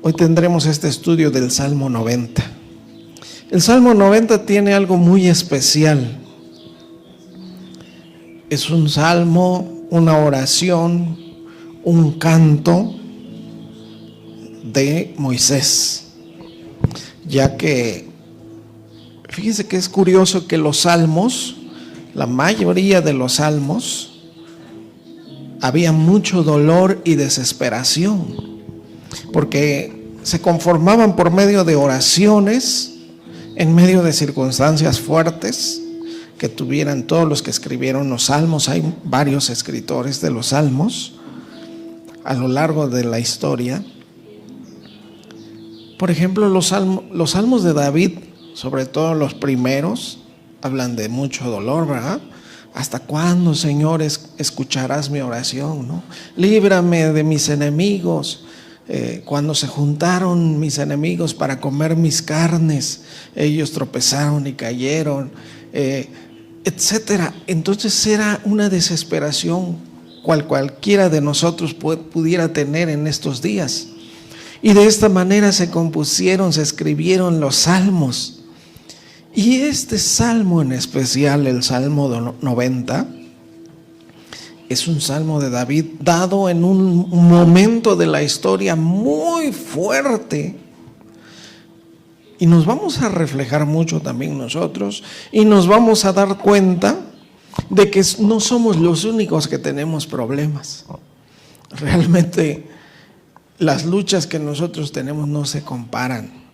Hoy tendremos este estudio del Salmo 90. El Salmo 90 tiene algo muy especial. Es un salmo, una oración, un canto de Moisés. Ya que, fíjense que es curioso que los salmos, la mayoría de los salmos, había mucho dolor y desesperación, porque se conformaban por medio de oraciones, en medio de circunstancias fuertes que tuvieran todos los que escribieron los salmos. Hay varios escritores de los salmos a lo largo de la historia. Por ejemplo, los salmos de David, sobre todo los primeros, hablan de mucho dolor, ¿verdad? ¿Hasta cuándo, Señor, escucharás mi oración, ¿no? Líbrame de mis enemigos. Cuando se juntaron mis enemigos para comer mis carnes, ellos tropezaron y cayeron, etcétera. Entonces era una desesperación cualquiera de nosotros pudiera tener en estos días. Y de esta manera se compusieron, se escribieron los salmos. Y este salmo en especial, el Salmo 90, es un salmo de David dado en un momento de la historia muy fuerte. Y nos vamos a reflejar mucho también nosotros, y nos vamos a dar cuenta de que no somos los únicos que tenemos problemas. Realmente las luchas que nosotros tenemos no se comparan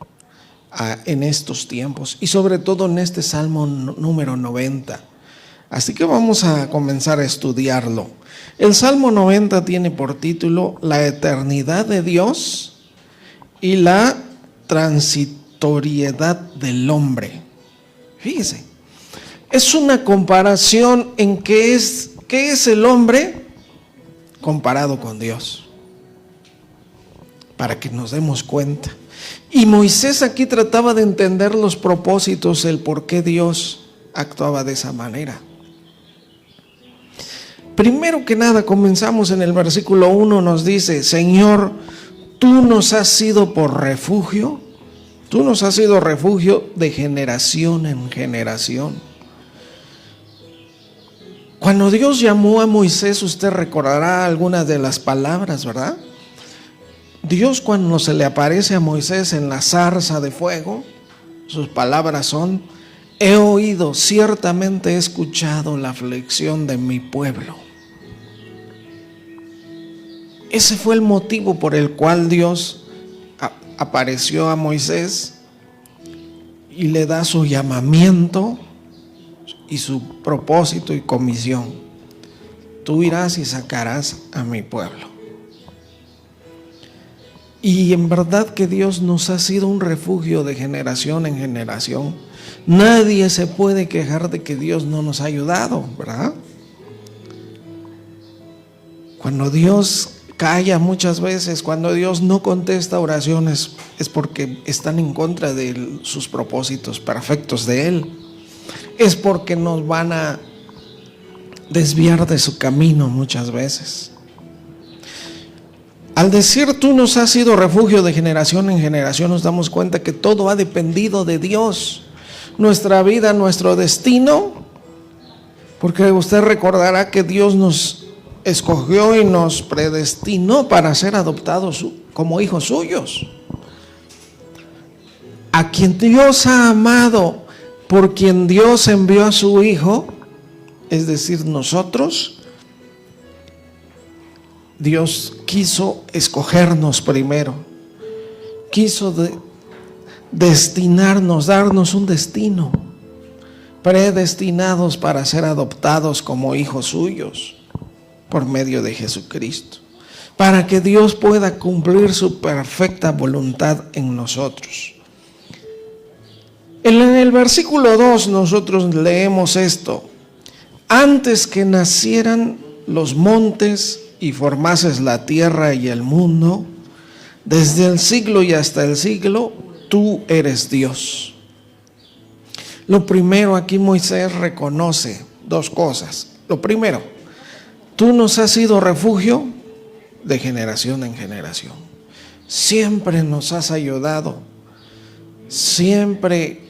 en estos tiempos, y sobre todo en este Salmo número 90. Así que vamos a comenzar a estudiarlo. El Salmo 90 tiene por título La eternidad de Dios y la transitoriedad del hombre. Fíjese, es una comparación en qué es el hombre comparado con Dios, para que nos demos cuenta. Y Moisés aquí trataba de entender los propósitos, el por qué Dios actuaba de esa manera. Primero que nada, comenzamos en el versículo 1, nos dice: Señor, tú nos has sido por refugio, tú nos has sido refugio de generación en generación. Cuando Dios llamó a Moisés, usted recordará algunas de las palabras, ¿verdad? Dios, cuando se le aparece a Moisés en la zarza de fuego, sus palabras son: he oído, ciertamente he escuchado la aflicción de mi pueblo. Ese fue el motivo por el cual Dios apareció a Moisés y le da su llamamiento y su propósito y comisión: tú irás y sacarás a mi pueblo. Y en verdad que Dios nos ha sido un refugio de generación en generación. Nadie se puede quejar de que Dios no nos ha ayudado, ¿verdad? Cuando Dios calla muchas veces, cuando Dios no contesta oraciones, es porque están en contra de sus propósitos perfectos de Él. Es porque nos van a desviar de su camino muchas veces. Al decir tú nos has sido refugio de generación en generación, nos damos cuenta que todo ha dependido de Dios. Nuestra vida, nuestro destino, porque usted recordará que Dios nos escogió y nos predestinó para ser adoptados como hijos suyos. A quien Dios ha amado, por quien Dios envió a su Hijo, es decir, nosotros, Dios quiso escogernos primero, quiso destinarnos, darnos un destino, predestinados para ser adoptados como hijos suyos por medio de Jesucristo, para que Dios pueda cumplir su perfecta voluntad en nosotros. En el versículo 2 nosotros leemos esto: antes que nacieran los montes y formases la tierra y el mundo, desde el siglo y hasta el siglo, tú eres Dios. Lo primero, aquí Moisés reconoce dos cosas. Lo primero, tú nos has sido refugio de generación en generación. Siempre nos has ayudado. Siempre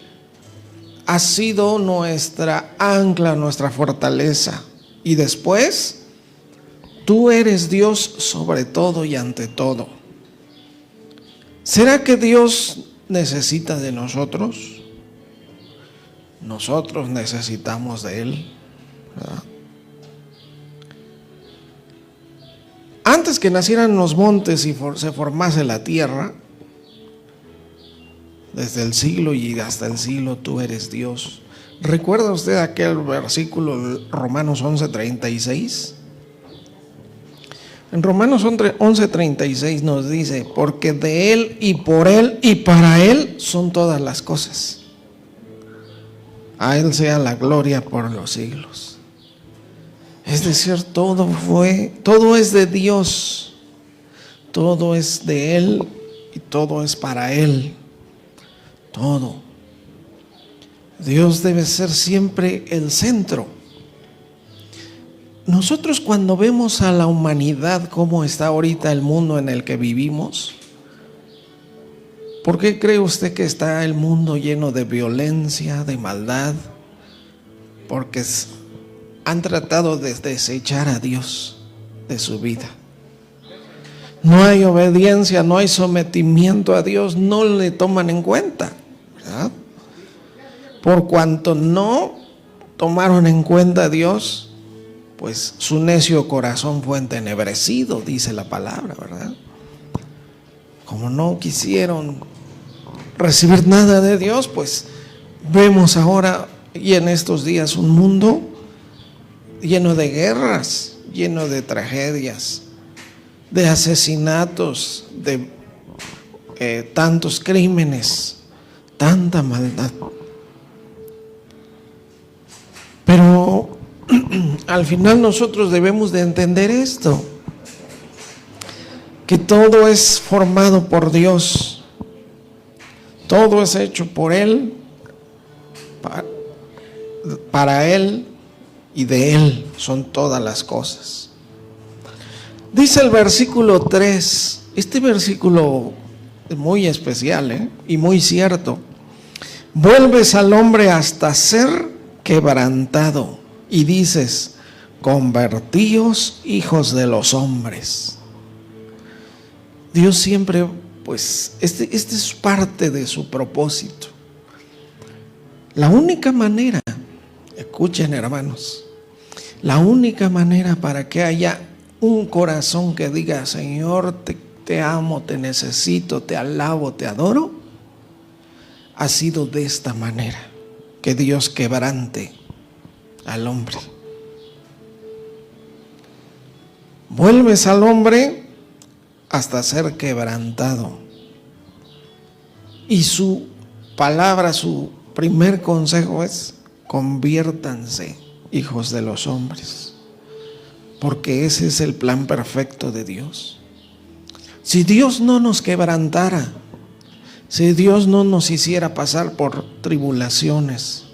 has sido nuestra ancla, nuestra fortaleza. Y después, tú eres Dios sobre todo y ante todo. ¿Será que Dios necesita de nosotros? Nosotros necesitamos de Él, ¿verdad? Antes que nacieran los montes y se formase la tierra, desde el siglo y hasta el siglo tú eres Dios. ¿Recuerda usted aquel versículo, Romanos 11:36? En Romanos 11:36 nos dice: porque de Él y por Él y para Él son todas las cosas. A Él sea la gloria por los siglos. Es decir, todo es de Dios, todo es de Él y todo es para Él. Todo. Dios debe ser siempre el centro. Nosotros cuando vemos a la humanidad, cómo está ahorita el mundo en el que vivimos, ¿por qué cree usted que está el mundo lleno de violencia, de maldad? Porque han tratado de desechar a Dios de su vida. No hay obediencia, no hay sometimiento a Dios, no le toman en cuenta, ¿verdad? Por cuanto no tomaron en cuenta a Dios, pues su necio corazón fue entenebrecido, dice la palabra, ¿verdad? Como no quisieron recibir nada de Dios, pues vemos ahora y en estos días un mundo lleno de guerras, lleno de tragedias, de asesinatos, de tantos crímenes, tanta maldad. Pero al final nosotros debemos de entender esto, que todo es formado por Dios, todo es hecho por Él, para Él y de Él son todas las cosas. Dice el versículo 3, este versículo es muy especial y muy cierto. Vuelves al hombre hasta ser quebrantado y dices: convertíos hijos de los hombres. Dios siempre, pues, este es parte de su propósito. La única manera, escuchen hermanos, la única manera para que haya un corazón que diga: Señor, te amo, te necesito, te alabo, te adoro, ha sido de esta manera, que Dios quebrante al hombre. Vuelves al hombre hasta ser quebrantado. Y su palabra, su primer consejo es: conviértanse hijos de los hombres, porque ese es el plan perfecto de Dios. Si Dios no nos quebrantara, si Dios no nos hiciera pasar por tribulaciones,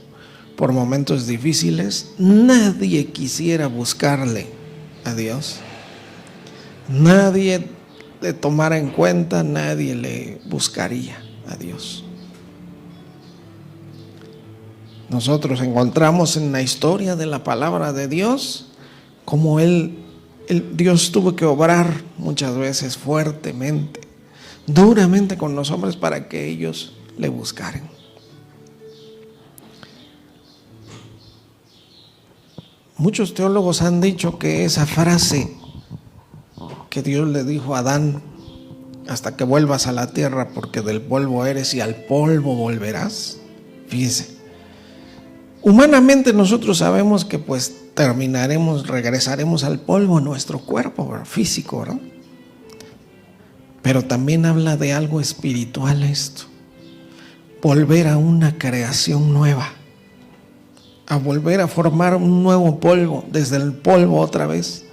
por momentos difíciles, nadie quisiera buscarle a Dios. Nadie le tomara en cuenta, nadie le buscaría a Dios. Nosotros encontramos en la historia de la palabra de Dios como Dios tuvo que obrar muchas veces fuertemente, duramente con los hombres para que ellos le buscaran. Muchos teólogos han dicho que esa frase que Dios le dijo a Adán: hasta que vuelvas a la tierra, porque del polvo eres y al polvo volverás. Fíjese, humanamente nosotros sabemos que pues regresaremos al polvo, nuestro cuerpo, ¿verdad? Físico, ¿verdad? Pero también habla de algo espiritual esto: volver a una creación nueva, a volver a formar un nuevo polvo, desde el polvo otra vez.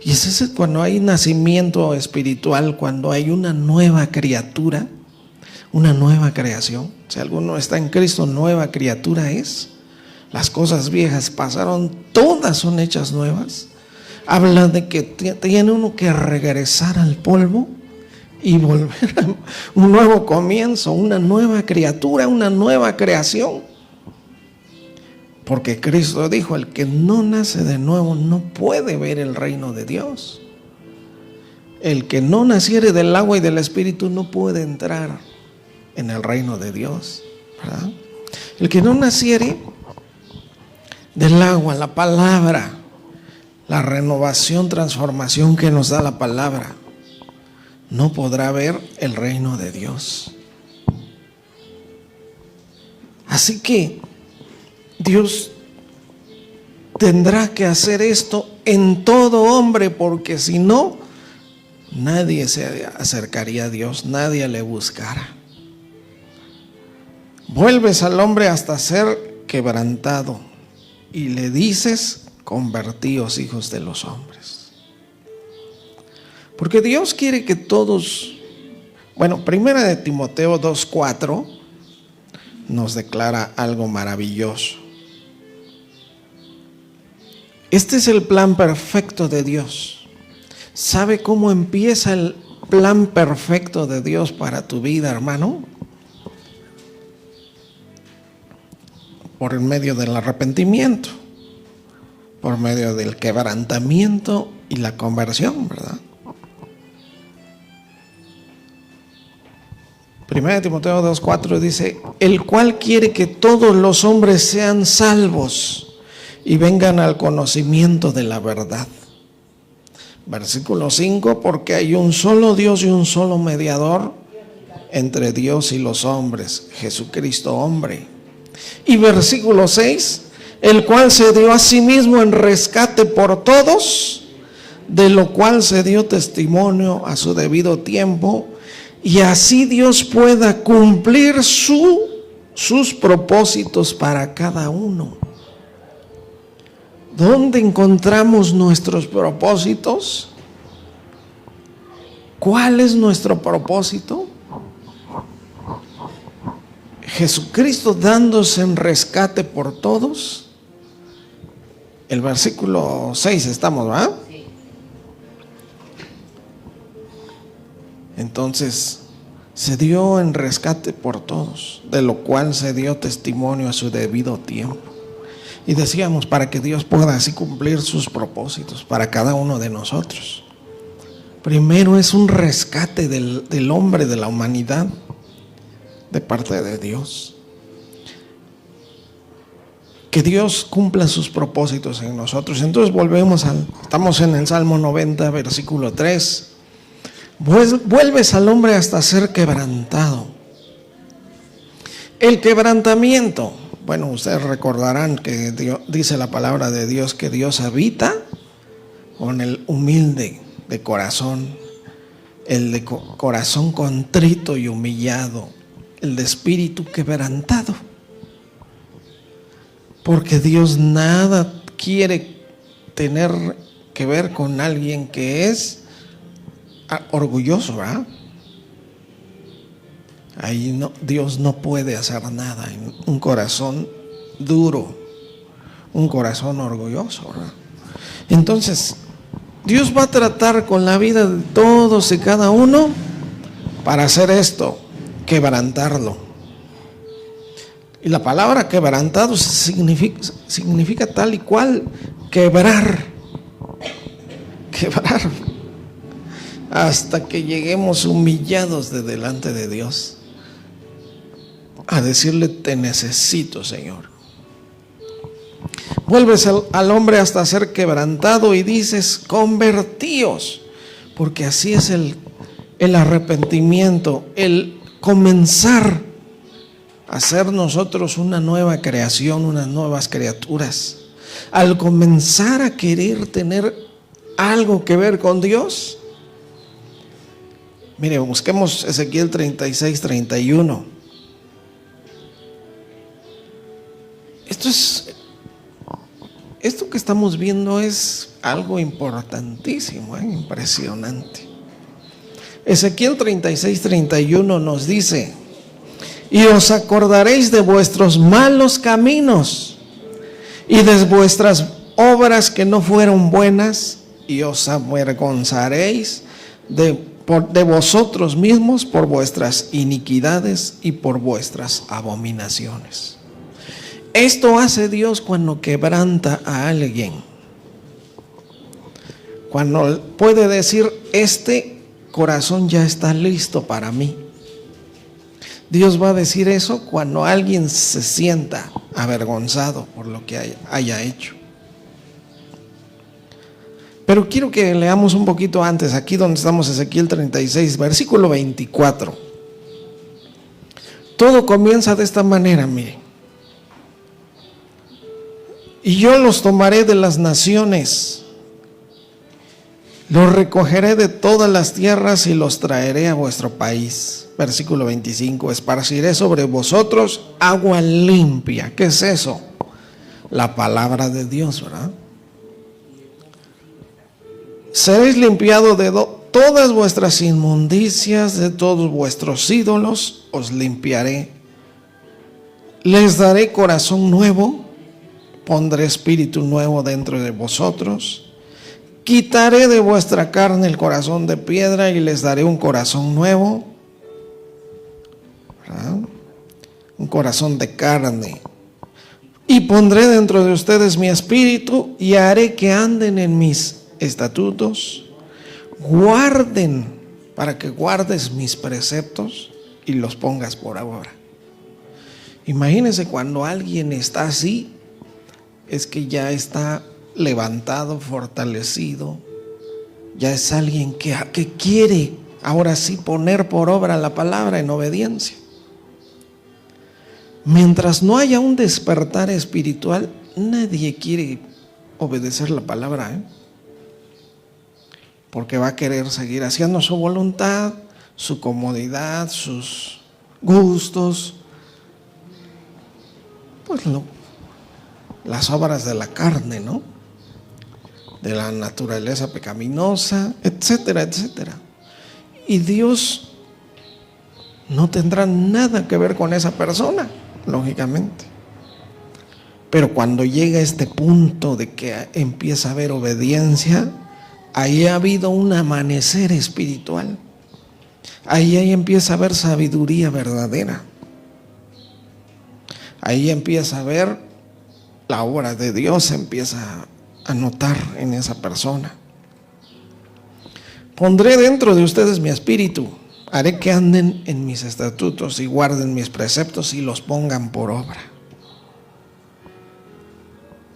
Y ese es cuando hay nacimiento espiritual, cuando hay una nueva criatura, una nueva creación. Si alguno está en Cristo, nueva criatura es. Las cosas viejas pasaron, todas son hechas nuevas. Habla de que tiene uno que regresar al polvo y volver a un nuevo comienzo, una nueva criatura, una nueva creación. Porque Cristo dijo, el que no nace de nuevo no puede ver el reino de Dios. El que no naciere del agua y del Espíritu no puede entrar en el reino de Dios, ¿verdad? El que no naciere del agua, la palabra, la renovación, transformación que nos da la palabra, no podrá ver el reino de Dios. Así que Dios tendrá que hacer esto en todo hombre, porque si no, nadie se acercaría a Dios, nadie le buscara. Vuelves al hombre hasta ser quebrantado y le dices, convertíos hijos de los hombres. Porque Dios quiere que todos, primera de Timoteo 2:4 nos declara algo maravilloso. Este es el plan perfecto de Dios. ¿Sabe cómo empieza el plan perfecto de Dios para tu vida, hermano? Por el medio del arrepentimiento, por medio del quebrantamiento y la conversión, ¿verdad? Primera de Timoteo 2:4 dice, el cual quiere que todos los hombres sean salvos y vengan al conocimiento de la verdad. Versículo 5, porque hay un solo Dios y un solo mediador entre Dios y los hombres, Jesucristo hombre. Y versículo 6, el cual se dio a sí mismo en rescate por todos, de lo cual se dio testimonio a su debido tiempo, y así Dios pueda cumplir sus propósitos para cada uno. ¿Dónde encontramos nuestros propósitos? ¿Cuál es nuestro propósito? Jesucristo dándose en rescate por todos. El versículo 6 estamos, ¿verdad? Sí. Entonces, se dio en rescate por todos, de lo cual se dio testimonio a su debido tiempo. Y decíamos, para que Dios pueda así cumplir sus propósitos para cada uno de nosotros. Primero es un rescate del hombre, de la humanidad, de parte de Dios. Que Dios cumpla sus propósitos en nosotros. Entonces estamos en el Salmo 90, versículo 3. Vuelves al hombre hasta ser quebrantado. El quebrantamiento, ustedes recordarán que dice la palabra de Dios que Dios habita con el humilde de corazón, el de corazón contrito y humillado, el de espíritu quebrantado. Porque Dios nada quiere tener que ver con alguien que es orgulloso, ¿verdad? Ahí no, Dios no puede hacer nada en un corazón duro, un corazón orgulloso, ¿verdad? Entonces, Dios va a tratar con la vida de todos y cada uno para hacer esto, quebrantarlo. Y la palabra quebrantado significa tal y cual, quebrar, hasta que lleguemos humillados de delante de Dios a decirle, te necesito, Señor. Vuelves al hombre hasta ser quebrantado y dices, convertíos, porque así es el arrepentimiento, el comenzar a ser nosotros una nueva creación, unas nuevas criaturas. Al comenzar a querer tener algo que ver con Dios. Mire, busquemos Ezequiel 36:31. Esto que estamos viendo es algo importantísimo, impresionante. Ezequiel 36:31 nos dice, y os acordaréis de vuestros malos caminos y de vuestras obras que no fueron buenas, y os avergonzaréis de de vosotros mismos por vuestras iniquidades y por vuestras abominaciones. Esto hace Dios cuando quebranta a alguien. Cuando puede decir, este corazón ya está listo para mí. Dios va a decir eso cuando alguien se sienta avergonzado por lo que haya hecho. Pero quiero que leamos un poquito antes, aquí donde estamos, Ezequiel 36, versículo 24. Todo comienza de esta manera, miren. Y yo los tomaré de las naciones, los recogeré de todas las tierras y los traeré a vuestro país. Versículo 25, esparciré sobre vosotros agua limpia. ¿Qué es eso? La palabra de Dios, ¿verdad? Seréis limpiados de todas vuestras inmundicias, de todos vuestros ídolos, os limpiaré. Les daré corazón nuevo, pondré espíritu nuevo dentro de vosotros. Quitaré de vuestra carne el corazón de piedra y les daré un corazón nuevo, ¿verdad? Un corazón de carne. Y pondré dentro de ustedes mi espíritu y haré que anden en mis estatutos, guarden, para que guardes mis preceptos y los pongas por obra. Imagínense cuando alguien está así, es que ya está levantado, fortalecido, ya es alguien que quiere ahora sí poner por obra la palabra en obediencia. Mientras no haya un despertar espiritual, nadie quiere obedecer la palabra, porque va a querer seguir haciendo su voluntad, su comodidad, sus gustos, pues las obras de la carne, ¿no? De la naturaleza pecaminosa, etcétera, etcétera. Y Dios no tendrá nada que ver con esa persona, lógicamente. Pero cuando llega a este punto de que empieza a haber obediencia, ahí ha habido un amanecer espiritual. Ahí empieza a haber sabiduría verdadera. Ahí empieza a ver la obra de Dios, se empieza a notar en esa persona. Pondré dentro de ustedes mi espíritu, haré que anden en mis estatutos y guarden mis preceptos y los pongan por obra.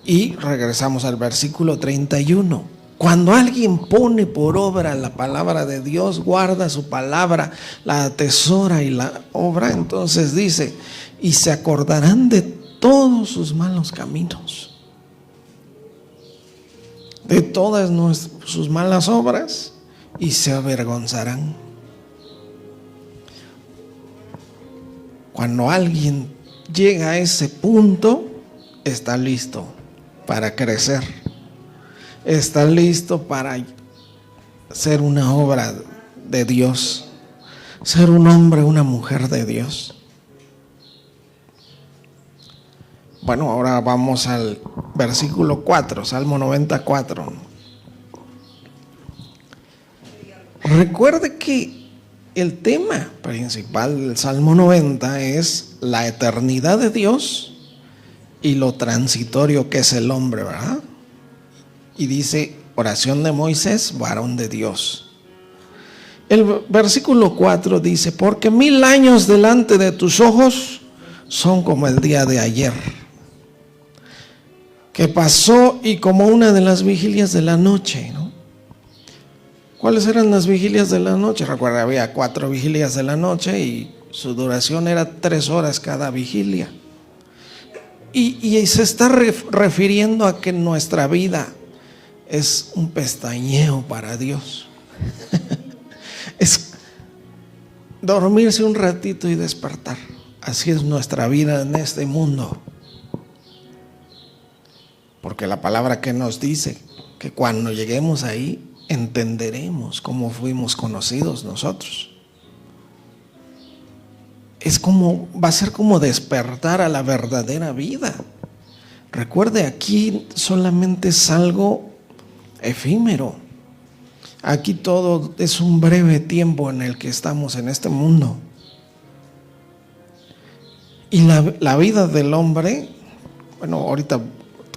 Y regresamos al versículo 31. Cuando alguien pone por obra la palabra de Dios, guarda su palabra, la atesora y la obra, entonces dice, y se acordarán de todos sus malos caminos, de todas sus malas obras, y se avergonzarán. Cuando alguien llega a ese punto, está listo para crecer, está listo para ser una obra de Dios, ser un hombre, una mujer de Dios. Bueno, ahora vamos al versículo 4, Salmo 94. Recuerde que el tema principal del Salmo 90 es la eternidad de Dios y lo transitorio que es el hombre, ¿verdad? Y dice, oración de Moisés, varón de Dios. El versículo 4 dice, porque 1000 años delante de tus ojos son como el día de ayer, que pasó, y como una de las vigilias de la noche, ¿no? ¿Cuáles eran las vigilias de la noche? Recuerda, había 4 vigilias de la noche y su duración era 3 horas cada vigilia. Y se está refiriendo a que nuestra vida es un pestañeo para Dios. Es dormirse un ratito y despertar. Así es nuestra vida en este mundo. Porque la palabra que nos dice que cuando lleguemos ahí entenderemos cómo fuimos conocidos nosotros. Va a ser como despertar a la verdadera vida. Recuerde, aquí solamente es algo efímero. Aquí todo es un breve tiempo en el que estamos en este mundo. Y la vida del hombre, bueno, ahorita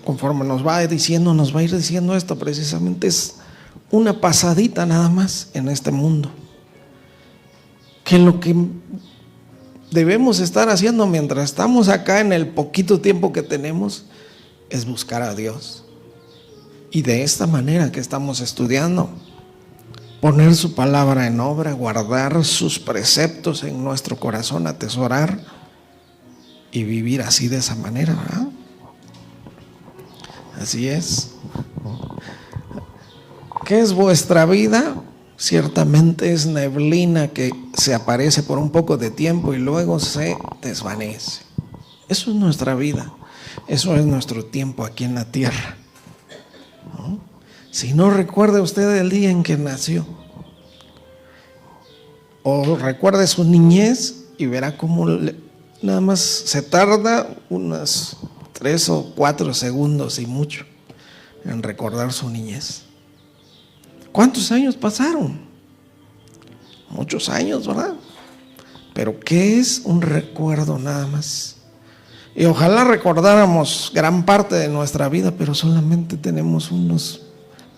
conforme nos va a ir diciendo esto, precisamente es una pasadita nada más en este mundo. Que lo que debemos estar haciendo mientras estamos acá en el poquito tiempo que tenemos es buscar a Dios. Y de esta manera que estamos estudiando, poner su palabra en obra, guardar sus preceptos en nuestro corazón, atesorar y vivir así de esa manera, ¿verdad? Así es. ¿Qué es vuestra vida? Ciertamente es neblina que se aparece por un poco de tiempo y luego se desvanece. Eso es nuestra vida. Eso es nuestro tiempo aquí en la tierra, ¿no? Si no, recuerde usted el día en que nació, o recuerde su niñez y verá cómo nada más se tarda unos 3 o 4 segundos y mucho en recordar su niñez. ¿Cuántos años pasaron? Muchos años, ¿verdad? Pero ¿qué es un recuerdo nada más? Y ojalá recordáramos gran parte de nuestra vida, pero solamente tenemos unos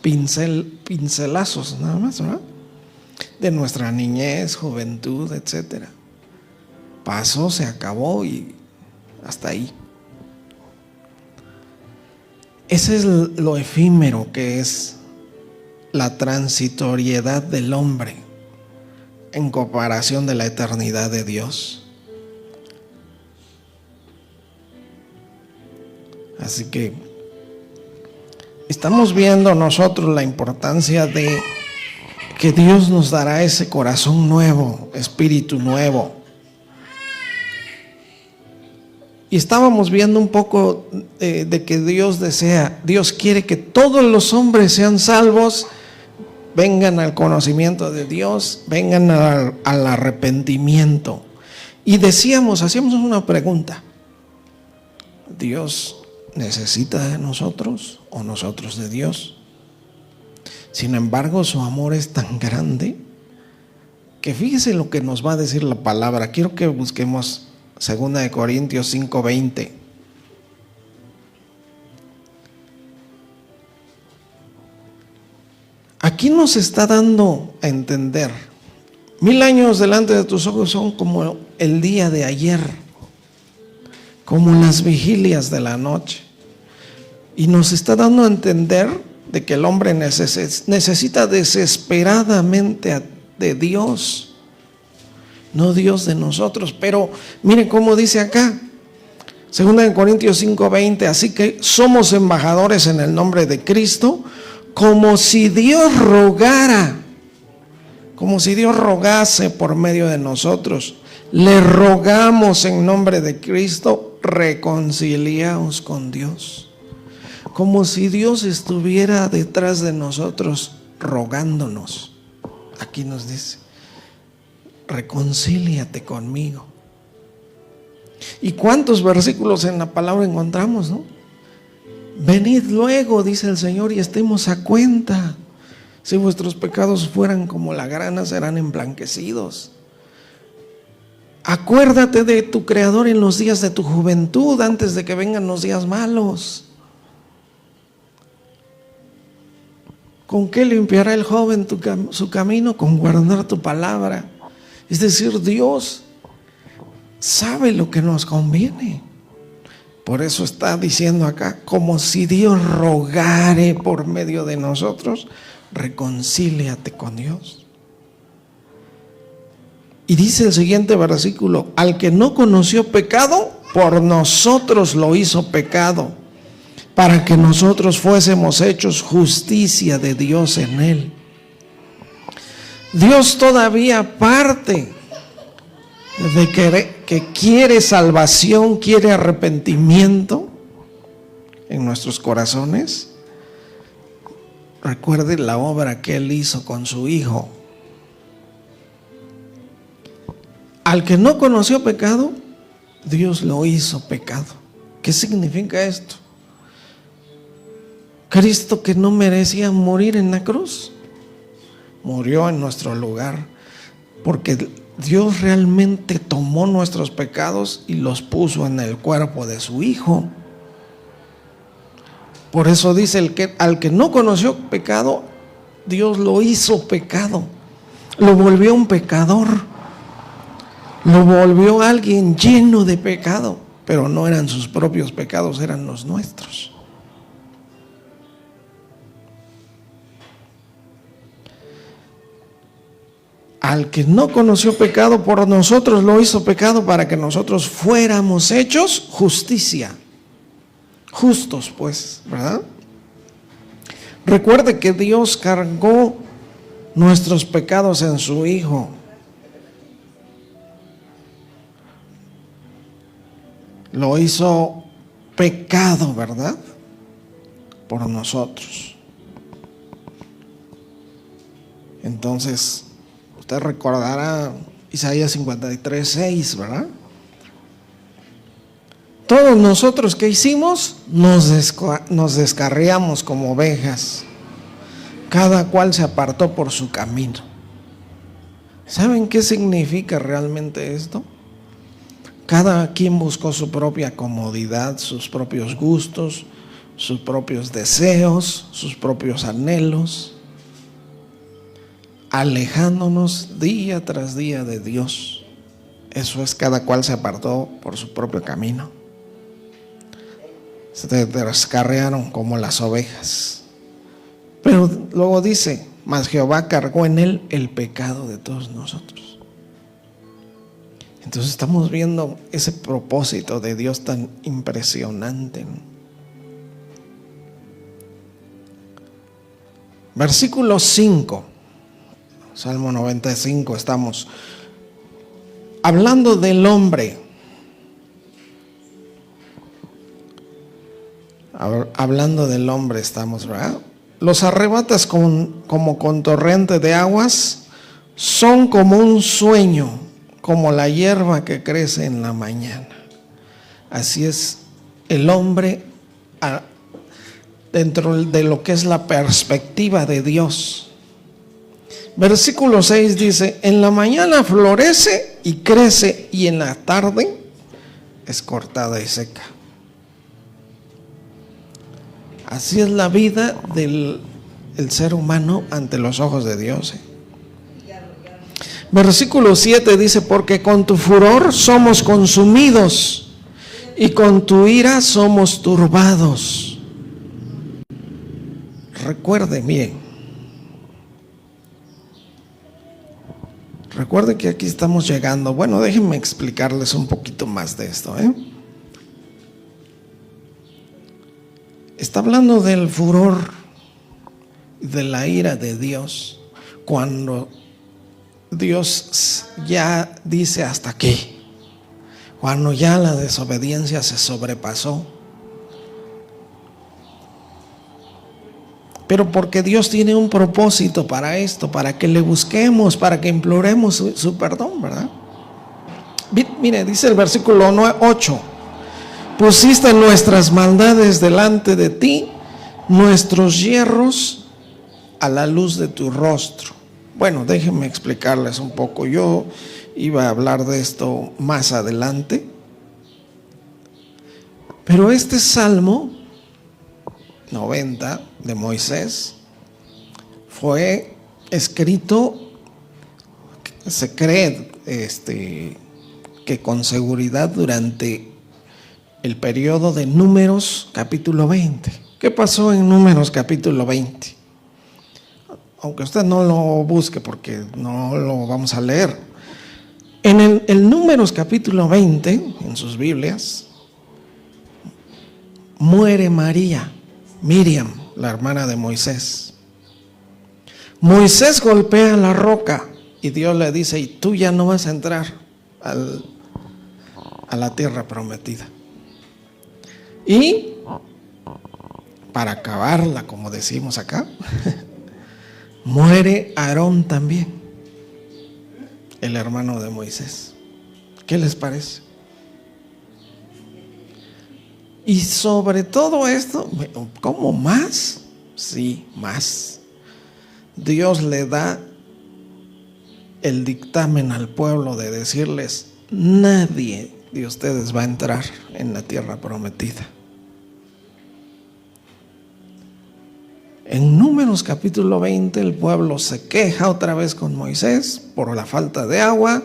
pincelazos nada más, ¿verdad? De nuestra niñez, juventud, etcétera. Pasó, se acabó y hasta ahí. Ese es lo efímero que es la transitoriedad del hombre en comparación de la eternidad de Dios. Así que estamos viendo nosotros la importancia de que Dios nos dará ese corazón nuevo, espíritu nuevo. Y estábamos viendo un poco de que Dios quiere que todos los hombres sean salvos, vengan al conocimiento de Dios, vengan al arrepentimiento. Y hacíamos una pregunta: ¿Dios necesita de nosotros o nosotros de Dios? Sin embargo, su amor es tan grande que fíjese lo que nos va a decir la palabra. Quiero que busquemos 2 Corintios 5:20. Aquí nos está dando a entender: 1000 años delante de tus ojos son como el día de ayer, como las vigilias de la noche. Y nos está dando a entender de que el hombre necesita desesperadamente de Dios, no Dios de nosotros. Pero miren cómo dice acá, 2 Corintios 5:20, así que somos embajadores en el nombre de Cristo, como si Dios rogara, como si Dios rogase por medio de nosotros. Le rogamos en nombre de Cristo, reconciliaos con Dios. Como si Dios estuviera detrás de nosotros rogándonos. Aquí nos dice: reconcíliate conmigo. ¿Y cuántos versículos en la palabra encontramos, no? Venid luego, dice el Señor, y estemos a cuenta. Si vuestros pecados fueran como la grana, serán emblanquecidos. Acuérdate de tu Creador en los días de tu juventud, antes de que vengan los días malos. ¿Con qué limpiará el joven su camino? Con guardar tu palabra. Es decir, Dios sabe lo que nos conviene. Por eso está diciendo acá, como si Dios rogare por medio de nosotros, reconcíliate con Dios. Y dice el siguiente versículo: al que no conoció pecado, por nosotros lo hizo pecado, para que nosotros fuésemos hechos justicia de Dios en él. Dios todavía, aparte de que quiere salvación, quiere arrepentimiento en nuestros corazones. Recuerde la obra que Él hizo con su Hijo. Al que no conoció pecado, Dios lo hizo pecado. ¿Qué significa esto? Cristo, que no merecía morir en la cruz, murió en nuestro lugar, porque Dios realmente tomó nuestros pecados y los puso en el cuerpo de su Hijo. Por eso dice al que no conoció pecado, Dios lo hizo pecado, lo volvió un pecador, lo volvió alguien lleno de pecado, pero no eran sus propios pecados, eran los nuestros. Al que no conoció pecado, por nosotros lo hizo pecado para que nosotros fuéramos hechos justicia. Justos, pues, ¿verdad? Recuerde que Dios cargó nuestros pecados en su Hijo. Lo hizo pecado, ¿verdad? Por nosotros. Entonces, usted recordará Isaías 53:6, ¿verdad? Todos nosotros, ¿qué hicimos? Nos descarriamos como ovejas. Cada cual se apartó por su camino. ¿Saben qué significa realmente esto? Cada quien buscó su propia comodidad, sus propios gustos, sus propios deseos, sus propios anhelos, alejándonos día tras día de Dios. Eso es, cada cual se apartó por su propio camino. Se descarriaron como las ovejas. Pero luego dice, mas Jehová cargó en él el pecado de todos nosotros. Entonces estamos viendo ese propósito de Dios tan impresionante, ¿no? Versículo 5, Salmo 95, estamos hablando del hombre. Hablando del hombre estamos, ¿verdad? Los arrebatas como con torrente de aguas, son como un sueño, como la hierba que crece en la mañana. Así es el hombre dentro de lo que es la perspectiva de Dios. Versículo 6 dice, en la mañana florece y crece, y en la tarde es cortada y seca. Así es la vida del ser humano ante los ojos de Dios. Versículo 7 dice, porque con tu furor somos consumidos y con tu ira somos turbados. Recuerde, miren, recuerde que aquí estamos llegando. Bueno, déjenme explicarles un poquito más de esto, Está hablando del furor, de la ira de Dios, cuando Dios ya dice hasta aquí, cuando ya la desobediencia se sobrepasó. Pero porque Dios tiene un propósito para esto, para que le busquemos, para que imploremos su perdón, ¿verdad? Mire, dice el versículo 8. Pusiste nuestras maldades delante de ti, nuestros yerros a la luz de tu rostro. Bueno, déjenme explicarles un poco. Yo iba a hablar de esto más adelante. Pero este Salmo 90 de Moisés fue escrito, se cree que con seguridad durante el periodo de Números capítulo 20. ¿Qué pasó en Números capítulo 20? Aunque usted no lo busque porque no lo vamos a leer. En el Números capítulo 20, en sus Biblias, muere Miriam, la hermana de Moisés. Moisés golpea la roca y Dios le dice, y tú ya no vas a entrar a la tierra prometida. Y para acabarla, como decimos acá, muere Aarón también, el hermano de Moisés. ¿Qué les parece? Y sobre todo esto, ¿cómo más? Sí, más. Dios le da el dictamen al pueblo de decirles: nadie de ustedes va a entrar en la tierra prometida. En Números capítulo 20, el pueblo se queja otra vez con Moisés por la falta de agua.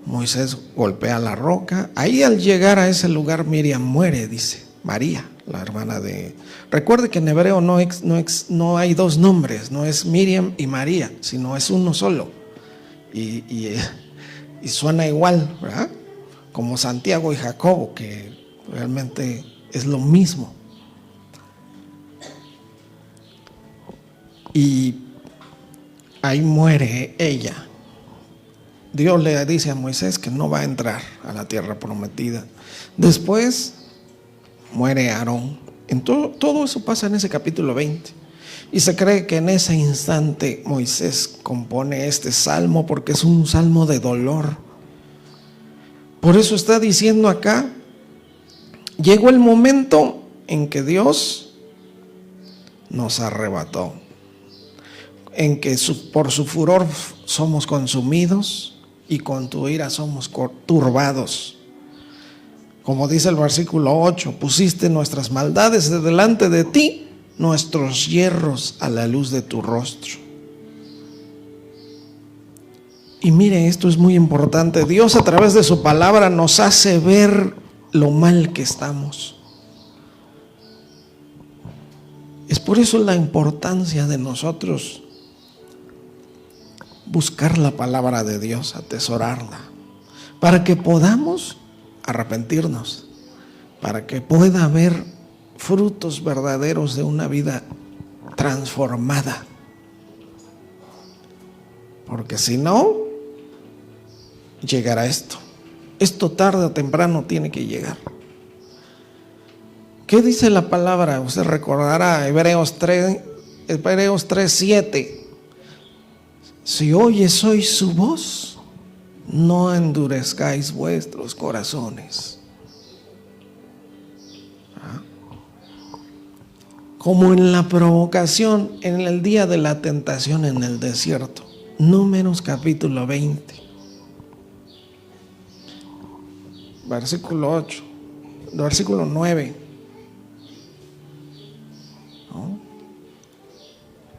Moisés golpea la roca. Ahí, al llegar a ese lugar, Miriam muere, dice María, la hermana de... Recuerde que en hebreo no hay dos nombres, no es Miriam y María, sino es uno solo. Y suena igual, ¿verdad? Como Santiago y Jacobo, que realmente es lo mismo. Y ahí muere ella. Dios le dice a Moisés que no va a entrar a la tierra prometida. Después muere Aarón. Todo eso pasa en ese capítulo 20. Y se cree que en ese instante Moisés compone este salmo, porque es un salmo de dolor. Por eso está diciendo acá: llegó el momento en que Dios nos arrebató, en que por su furor somos consumidos y con tu ira somos turbados. Como dice el versículo 8: pusiste nuestras maldades de delante de ti, nuestros hierros a la luz de tu rostro. Y mire, esto es muy importante. Dios, a través de su palabra, nos hace ver lo mal que estamos. Es por eso la importancia de nosotros buscar la palabra de Dios, atesorarla, para que podamos arrepentirnos, para que pueda haber frutos verdaderos de una vida transformada. Porque si no, llegará esto. Esto tarde o temprano tiene que llegar. ¿Qué dice la palabra? Usted recordará Hebreos 3:7. Si oyes hoy su voz, no endurezcáis vuestros corazones. Como en la provocación, en el día de la tentación en el desierto. Números capítulo 20, versículo 8, versículo 9.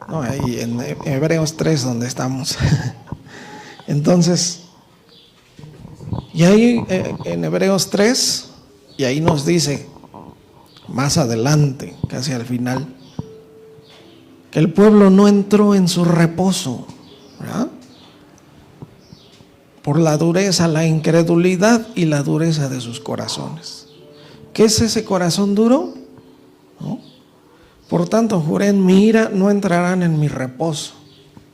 No, ahí en Hebreos 3 donde estamos. Entonces, y ahí en Hebreos 3, y ahí nos dice más adelante, casi al final, que el pueblo no entró en su reposo, ¿verdad? Por la dureza, la incredulidad y la dureza de sus corazones. ¿Qué es ese corazón duro? ¿No? Por tanto, juré en mi ira, no entrarán en mi reposo.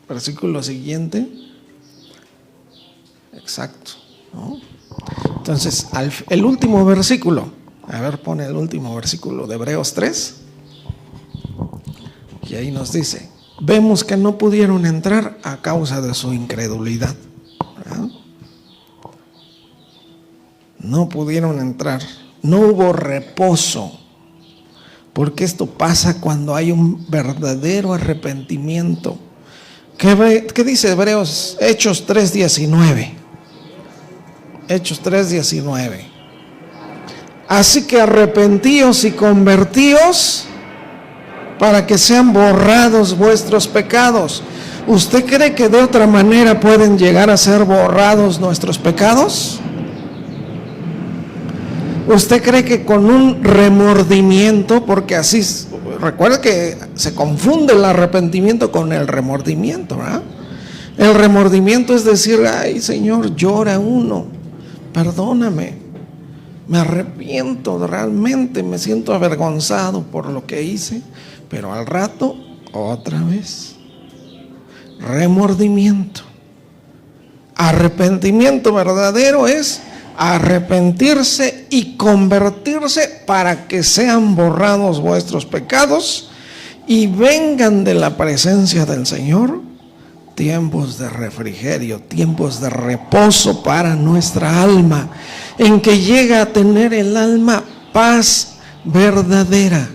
Versículo siguiente. Exacto, ¿no? Entonces, el último versículo. A ver, pone el último versículo de Hebreos 3. Y ahí nos dice: vemos que no pudieron entrar a causa de su incredulidad, ¿verdad? No pudieron entrar. No hubo reposo. Porque esto pasa cuando hay un verdadero arrepentimiento. ¿Qué dice Hechos 3:19? Hechos 3:19. Así que arrepentíos y convertíos para que sean borrados vuestros pecados. ¿Usted cree que de otra manera pueden llegar a ser borrados nuestros pecados? ¿Usted cree que con un remordimiento, porque así, recuerda que se confunde el arrepentimiento con el remordimiento, ¿verdad? El remordimiento es decir: ay, Señor, llora uno, perdóname, me arrepiento, realmente me siento avergonzado por lo que hice, pero al rato, otra vez, remordimiento. Arrepentimiento verdadero es arrepentirse y convertirse para que sean borrados vuestros pecados y vengan de la presencia del Señor tiempos de refrigerio, tiempos de reposo para nuestra alma, en que llega a tener el alma paz verdadera.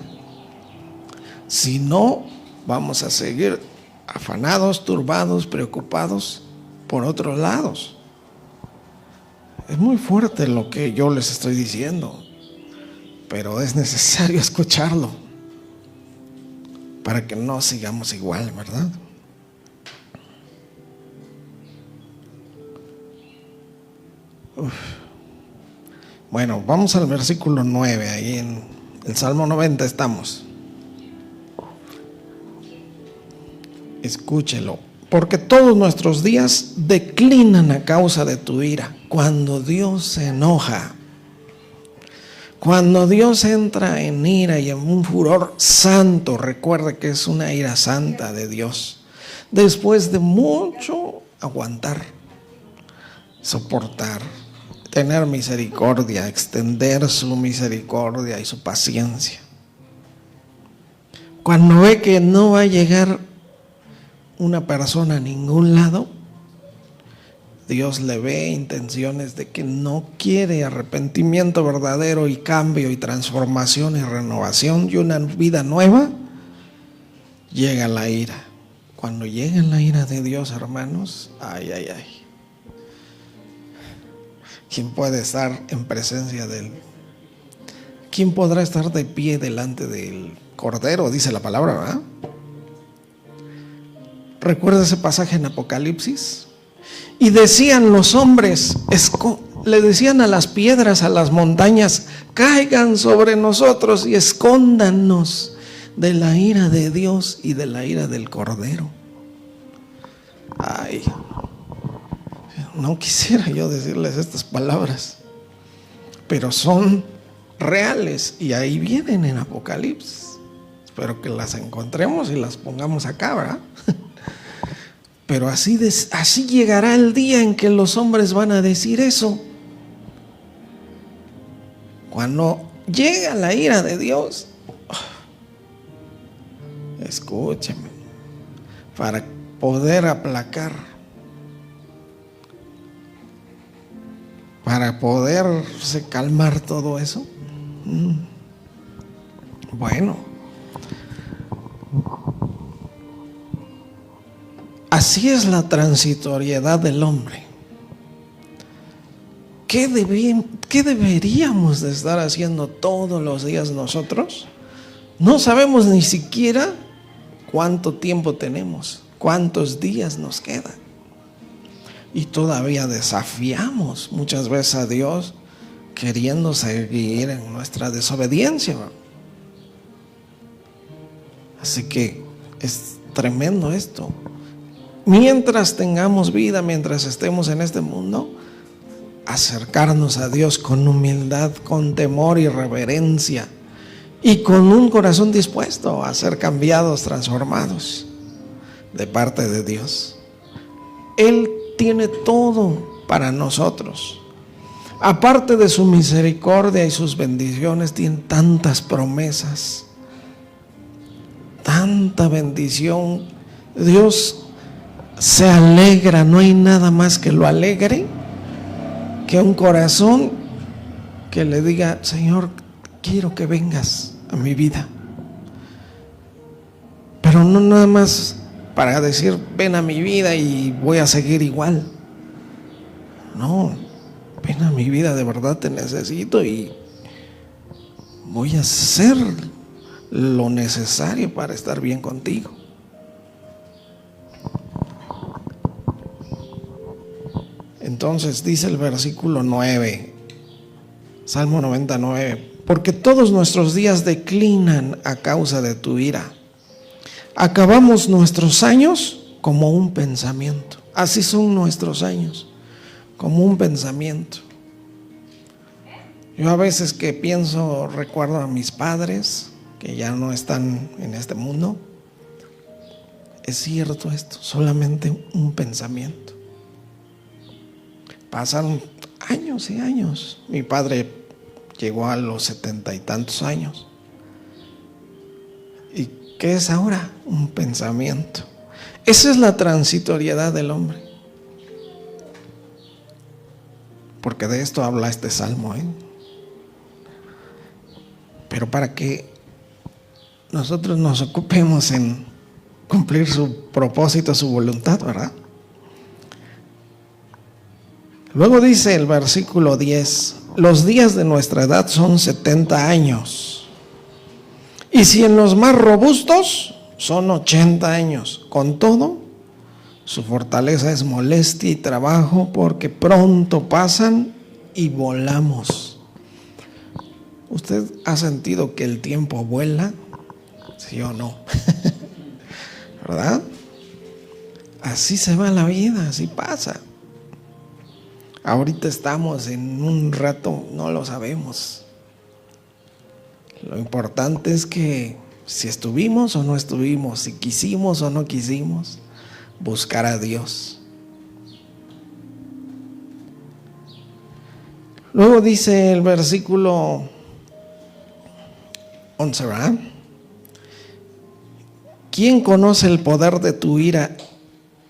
Si no, vamos a seguir afanados, turbados, preocupados por otros lados. Es muy fuerte lo que yo les estoy diciendo, pero es necesario escucharlo para que no sigamos igual, ¿verdad? Bueno, vamos al versículo 9, ahí en el Salmo 90 estamos. Escúchelo. Porque todos nuestros días declinan a causa de tu ira. Cuando Dios se enoja, cuando Dios entra en ira y en un furor santo, recuerde que es una ira santa de Dios. Después de mucho aguantar, soportar, tener misericordia, extender su misericordia y su paciencia. Cuando ve que no va a llegar una persona a ningún lado, Dios le ve intenciones de que no quiere arrepentimiento verdadero y cambio y transformación y renovación y una vida nueva, llega la ira. Cuando llega la ira de Dios, hermanos, ay. ¿Quién puede estar en presencia de Él? ¿Quién podrá estar de pie delante del Cordero? Dice la palabra, ¿verdad? ¿Recuerda ese pasaje en Apocalipsis? Y decían los hombres, le decían a las piedras, a las montañas, caigan sobre nosotros y escóndanos de la ira de Dios y de la ira del Cordero. Ay, no quisiera yo decirles estas palabras, pero son reales y ahí vienen en Apocalipsis. Espero que las encontremos y las pongamos acá, ¿verdad? Pero así llegará el día en que los hombres van a decir eso. Cuando llega la ira de Dios, escúcheme, para poder aplacar, para poderse calmar todo eso. Bueno, así es la transitoriedad del hombre. ¿Qué deberíamos de estar haciendo todos los días nosotros? No sabemos ni siquiera cuánto tiempo tenemos, cuántos días nos quedan. Y todavía desafiamos muchas veces a Dios queriendo seguir en nuestra desobediencia. Así que es tremendo esto. Mientras tengamos vida, mientras estemos en este mundo, acercarnos a Dios con humildad, con temor y reverencia y con un corazón dispuesto a ser cambiados, transformados de parte de Dios. Él tiene todo para nosotros. Aparte de su misericordia y sus bendiciones, tiene tantas promesas, tanta bendición. Dios se alegra, no hay nada más que lo alegre que un corazón que le diga: Señor, quiero que vengas a mi vida. Pero no nada más para decir: ven a mi vida y voy a seguir igual. No, ven a mi vida, de verdad te necesito y voy a hacer lo necesario para estar bien contigo. Entonces dice el versículo 9, Salmo 99, porque todos nuestros días declinan a causa de tu ira. Acabamos nuestros años como un pensamiento. Así son nuestros años, como un pensamiento. Yo a veces que pienso, recuerdo a mis padres que ya no están en este mundo. Es cierto esto, solamente un pensamiento. Pasaron años y años. Mi padre llegó a los 70 y tantos años. ¿Y qué es ahora? Un pensamiento. Esa es la transitoriedad del hombre. Porque de esto habla este salmo, Pero para que nosotros nos ocupemos en cumplir su propósito, su voluntad, ¿verdad? Luego dice el versículo 10, los días de nuestra edad son 70 años. Y si en los más robustos son 80 años. Con todo, su fortaleza es molestia y trabajo, porque pronto pasan y volamos. ¿Usted ha sentido que el tiempo vuela? ¿Sí o no? ¿Verdad? Así se va la vida, así pasa. Ahorita estamos, en un rato no lo sabemos. Lo importante es que si estuvimos o no estuvimos, si quisimos o no quisimos, buscar a Dios. Luego dice el versículo 11, ¿verdad? ¿Quién conoce el poder de tu ira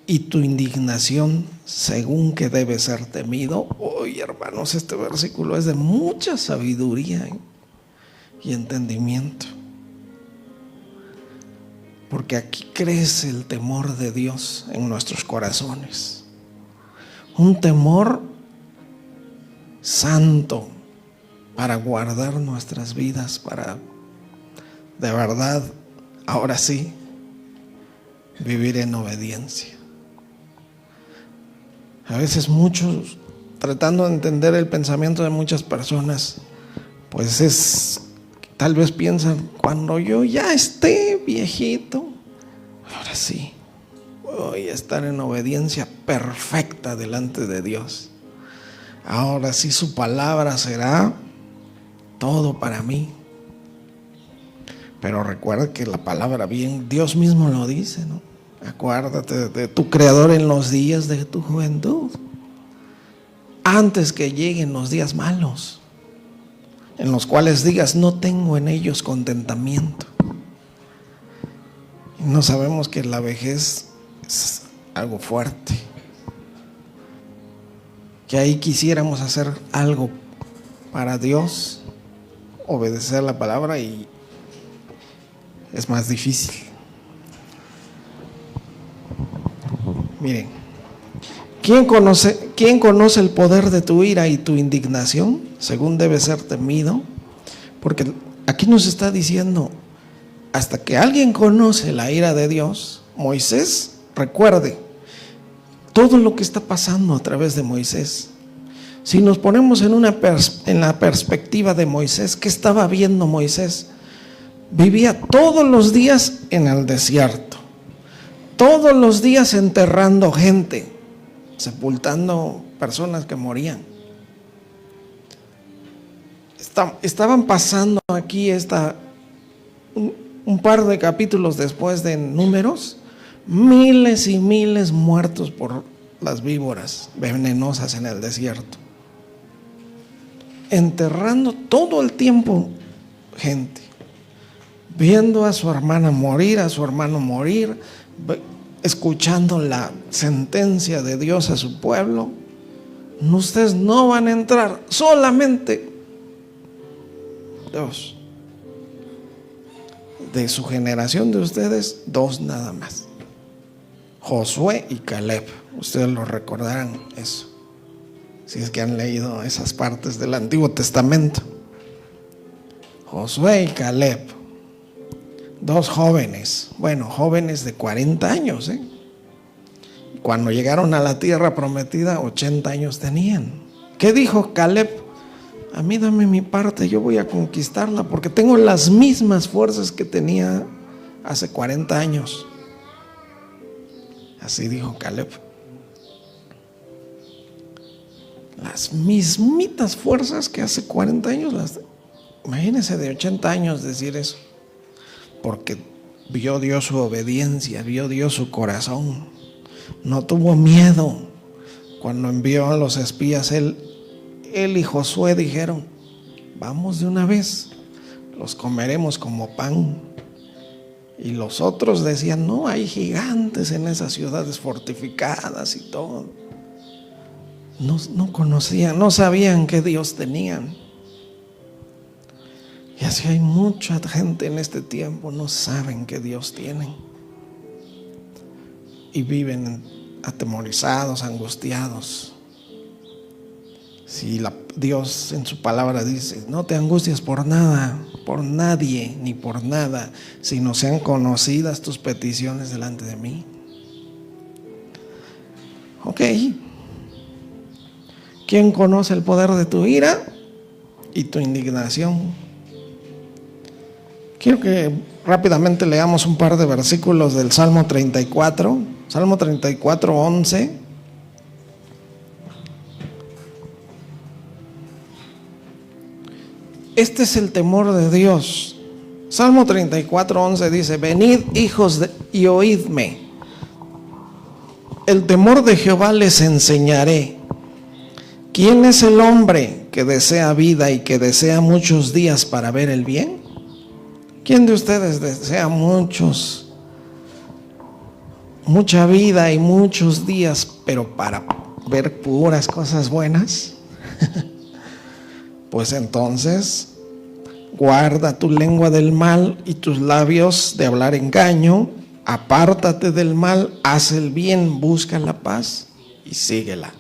y tu indignación según que debe ser temido? Oye, hermanos, este versículo es de mucha sabiduría y entendimiento, porque aquí crece el temor de Dios en nuestros corazones, un temor santo para guardar nuestras vidas, para de verdad, ahora sí, vivir en obediencia. A veces muchos, tratando de entender el pensamiento de muchas personas, pues tal vez piensan, cuando yo ya esté viejito, ahora sí, voy a estar en obediencia perfecta delante de Dios. Ahora sí su palabra será todo para mí. Pero recuerda que la palabra bien, Dios mismo lo dice, ¿no? Acuérdate de tu Creador en los días de tu juventud, antes que lleguen los días malos, en los cuales digas, no tengo en ellos contentamiento. Y no sabemos que la vejez es algo fuerte, que ahí quisiéramos hacer algo para Dios, obedecer la palabra, y es más difícil. Miren, ¿quién conoce el poder de tu ira y tu indignación, según debe ser temido? Porque aquí nos está diciendo, hasta que alguien conoce la ira de Dios, Moisés, recuerde todo lo que está pasando a través de Moisés. Si nos ponemos en la perspectiva de Moisés, ¿qué estaba viendo Moisés? Vivía todos los días en el desierto, todos los días enterrando gente, sepultando personas que morían. Estaban pasando aquí un par de capítulos después de Números, miles y miles muertos por las víboras venenosas en el desierto, enterrando todo el tiempo gente, viendo a su hermana morir, a su hermano morir, escuchando la sentencia de Dios a su pueblo. Ustedes no van a entrar, solamente dos. De su generación de ustedes, dos nada más: Josué y Caleb. Ustedes lo recordarán eso, si es que han leído esas partes del Antiguo Testamento. Josué y Caleb, dos jóvenes, jóvenes de 40 años, Cuando llegaron a la tierra prometida, 80 años tenían. ¿Qué dijo Caleb? A mí dame mi parte, yo voy a conquistarla, porque tengo las mismas fuerzas que tenía hace 40 años. Así dijo Caleb. Las mismitas fuerzas que hace 40 años. Imagínense de 80 años decir eso. Porque vio Dios su obediencia, vio Dios su corazón. No tuvo miedo. Cuando envió a los espías, él y Josué dijeron: vamos de una vez, los comeremos como pan. Y los otros decían: no, hay gigantes en esas ciudades fortificadas y todo. No conocían, no sabían qué Dios tenían. Y así hay mucha gente en este tiempo, no saben qué Dios tienen, y viven atemorizados, angustiados. Si Dios en su palabra dice, no te angusties por nada, por nadie, ni por nada, sino sean conocidas tus peticiones delante de mí. Ok. ¿Quién conoce el poder de tu ira y tu indignación? Quiero que rápidamente leamos un par de versículos del Salmo 34. Salmo 34, 11. Este es el temor de Dios. Salmo 34, 11 dice: venid, hijos y oídme. El temor de Jehová les enseñaré. ¿Quién es el hombre que desea vida y que desea muchos días para ver el bien? ¿Quién de ustedes desea mucha vida y muchos días, pero para ver puras cosas buenas? Pues entonces, guarda tu lengua del mal y tus labios de hablar engaño. Apártate del mal, haz el bien, busca la paz y síguela.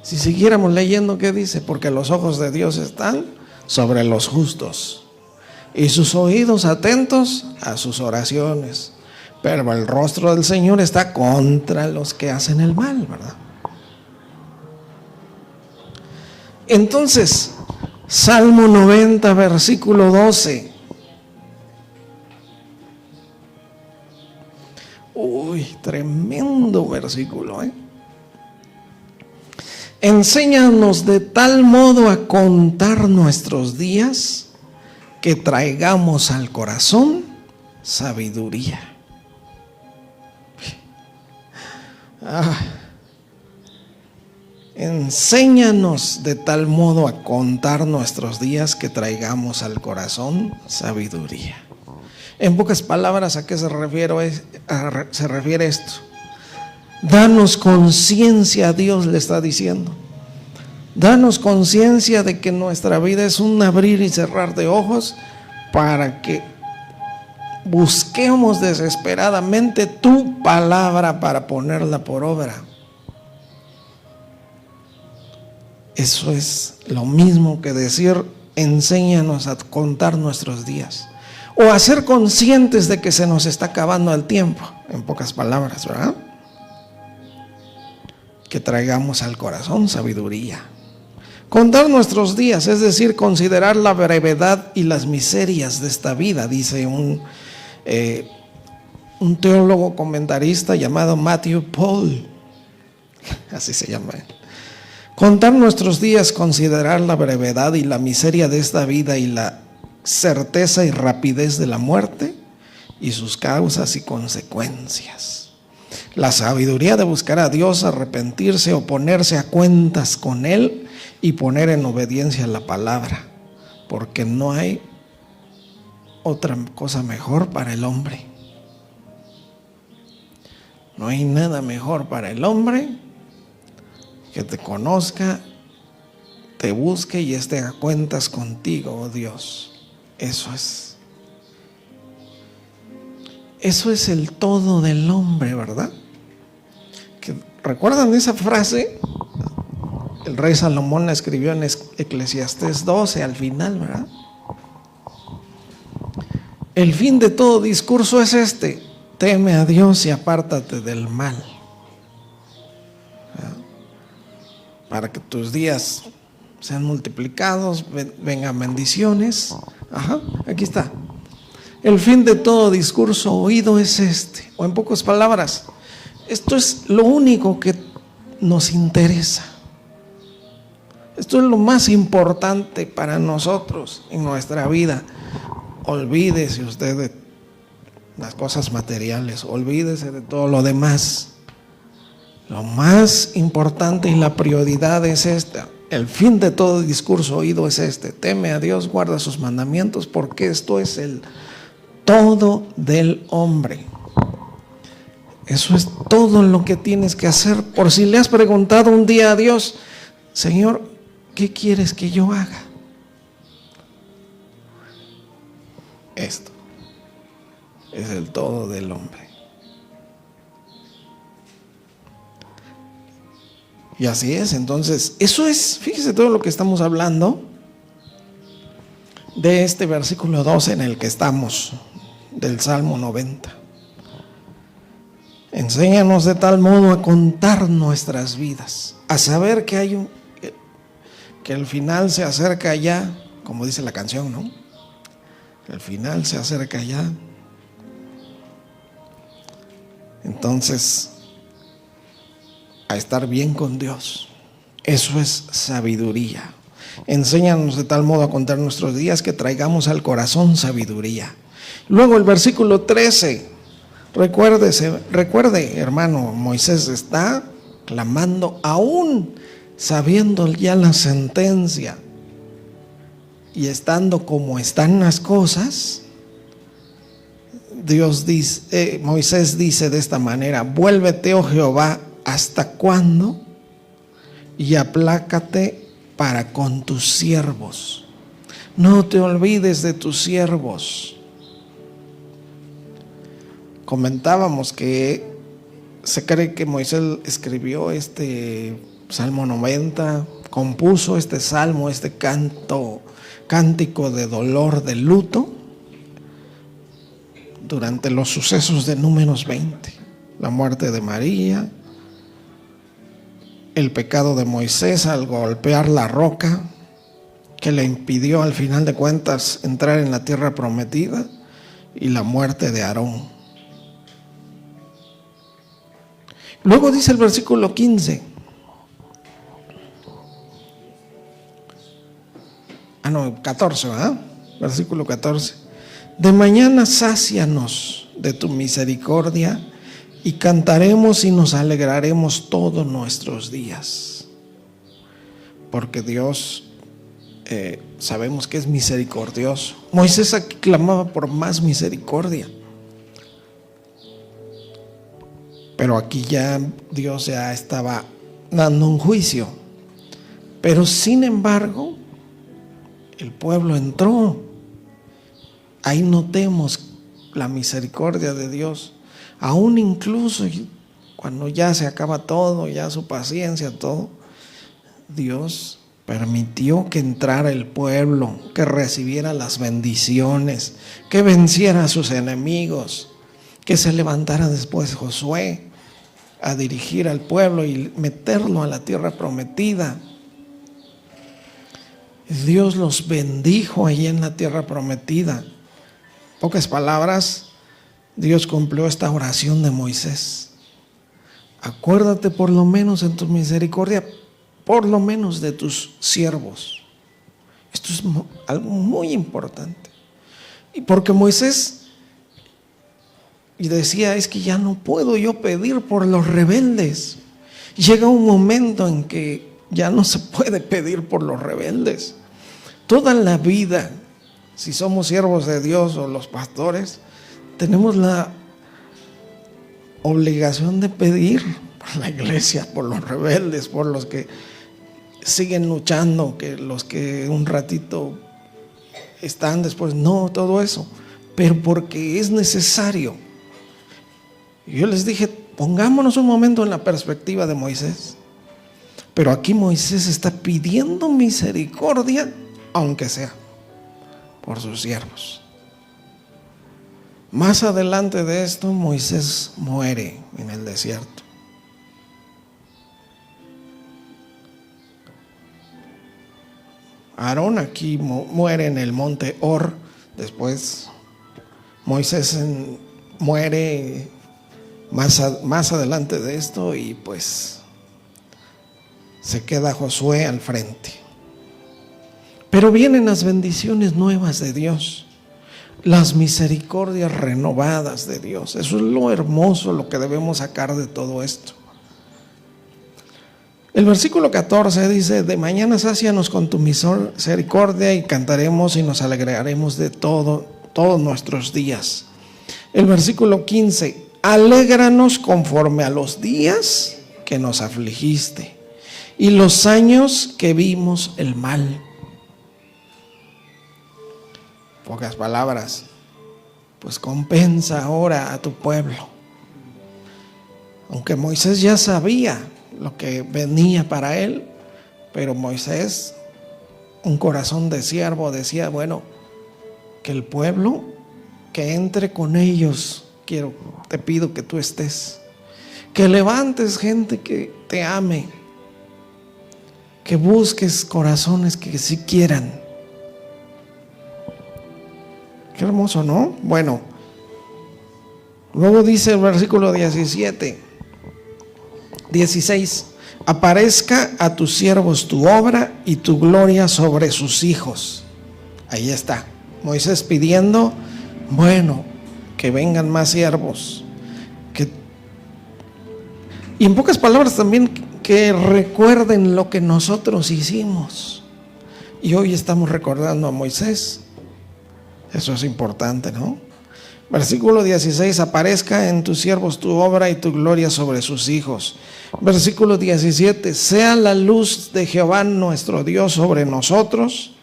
Si siguiéramos leyendo, ¿qué dice? Porque los ojos de Dios están sobre los justos y sus oídos atentos a sus oraciones. Pero el rostro del Señor está contra los que hacen el mal, ¿verdad? Entonces, Salmo 90, versículo 12. Uy, tremendo versículo, ¿eh? Enséñanos de tal modo a contar nuestros días que traigamos al corazón sabiduría. Enséñanos de tal modo a contar nuestros días que traigamos al corazón sabiduría. En pocas palabras, ¿a qué se refiere esto? Danos conciencia, Dios le está diciendo. Danos conciencia de que nuestra vida es un abrir y cerrar de ojos para que busquemos desesperadamente tu palabra para ponerla por obra. Eso es lo mismo que decir, enséñanos a contar nuestros días, o a ser conscientes de que se nos está acabando el tiempo, en pocas palabras, ¿verdad? Que traigamos al corazón sabiduría. Contar nuestros días, es decir, considerar la brevedad y las miserias de esta vida, dice un teólogo comentarista llamado Matthew Paul, así se llama él. Contar nuestros días, considerar la brevedad y la miseria de esta vida y la certeza y rapidez de la muerte y sus causas y consecuencias. La sabiduría de buscar a Dios, arrepentirse o ponerse a cuentas con Él y poner en obediencia la palabra, porque no hay otra cosa mejor para el hombre. No hay nada mejor para el hombre que te conozca, te busque y esté a cuentas contigo, oh Dios. Eso es el todo del hombre, ¿verdad? ¿Recuerdan esa frase? El rey Salomón la escribió en Eclesiastés 12 al final, ¿verdad? El fin de todo discurso es este: teme a Dios y apártate del mal, ¿verdad? Para que tus días sean multiplicados, vengan bendiciones. Aquí está. El fin de todo discurso oído es este, o en pocas palabras, esto es lo único que nos interesa. Esto es lo más importante para nosotros en nuestra vida. Olvídese usted de las cosas materiales, olvídese de todo lo demás. Lo más importante y la prioridad es esta. El fin de todo discurso oído es este: teme a Dios, guarda sus mandamientos, porque esto es el todo del hombre. Eso es todo lo que tienes que hacer. Por si le has preguntado un día a Dios: Señor, ¿qué quieres que yo haga? Esto es el todo del hombre. Y así es. Entonces, eso es, fíjese todo lo que estamos hablando de este versículo 12 en el que estamos, del Salmo 90. Enséñanos de tal modo a contar nuestras vidas, a saber que que el final se acerca ya, como dice la canción, ¿no? El final se acerca ya. Entonces, a estar bien con Dios, eso es sabiduría. Enséñanos de tal modo a contar nuestros días que traigamos al corazón sabiduría. Luego el versículo 13, recuerde, hermano, Moisés está clamando aún sabiendo ya la sentencia y estando como están las cosas. Moisés dice de esta manera: vuélvete, oh Jehová, ¿hasta cuándo? Y aplácate para con tus siervos. No te olvides de tus siervos. Comentábamos que se cree que Moisés escribió este Salmo 90, compuso este salmo, este cántico de dolor, de luto, durante los sucesos de Números 20, la muerte de María, el pecado de Moisés al golpear la roca que le impidió al final de cuentas entrar en la tierra prometida, y la muerte de Aarón. Luego dice el versículo 15, no, 14, ¿verdad? Versículo 14: de mañana sácianos de tu misericordia y cantaremos y nos alegraremos todos nuestros días. Porque Dios, sabemos que es misericordioso. Moisés aquí clamaba por más misericordia, pero aquí ya Dios ya estaba dando un juicio. Pero sin embargo, el pueblo entró. Ahí notemos la misericordia de Dios. Aún incluso cuando ya se acaba todo, ya su paciencia, todo, Dios permitió que entrara el pueblo, que recibiera las bendiciones, que venciera a sus enemigos, que se levantara después Josué a dirigir al pueblo y meterlo a la tierra prometida. Dios los bendijo allí en la tierra prometida. Pocas palabras, Dios cumplió esta oración de Moisés: acuérdate por lo menos en tu misericordia, por lo menos de tus siervos. Esto es algo muy importante. Y porque Moisés decía: es que ya no puedo yo pedir por los rebeldes. Llega un momento en que ya no se puede pedir por los rebeldes. Toda la vida, si somos siervos de Dios o los pastores, tenemos la obligación de pedir por la iglesia, por los rebeldes, por los que siguen luchando, que los que un ratito están, después no, todo eso, pero porque es necesario. Yo les dije, pongámonos un momento en la perspectiva de Moisés. Pero aquí Moisés está pidiendo misericordia, aunque sea por sus siervos. Más adelante de esto, Moisés muere en el desierto. Aarón aquí muere en el monte Hor. Después Moisés muere más adelante de esto, y pues se queda Josué al frente. Pero vienen las bendiciones nuevas de Dios, las misericordias renovadas de Dios. Eso es lo hermoso, lo que debemos sacar de todo esto. El versículo 14 dice: de mañana sácianos con tu misericordia y cantaremos y nos alegraremos de todos nuestros días. El versículo 15: alégranos conforme a los días que nos afligiste y los años que vimos el mal. Pocas palabras, pues compensa ahora a tu pueblo. Aunque Moisés ya sabía lo que venía para él, pero Moisés, un corazón de siervo, decía, bueno, que el pueblo, que entre con ellos, te pido que tú estés, que levantes gente que te ame, que busques corazones que sí quieran. Qué hermoso, ¿no? Bueno, luego dice el versículo 16, aparezca a tus siervos tu obra y tu gloria sobre sus hijos. Ahí está, Moisés pidiendo, bueno, que vengan más siervos, y en pocas palabras también que recuerden lo que nosotros hicimos. Y hoy estamos recordando a Moisés. Eso es importante, ¿no? Versículo 16, aparezca en tus siervos tu obra y tu gloria sobre sus hijos. Versículo 17, sea la luz de Jehová nuestro Dios sobre nosotros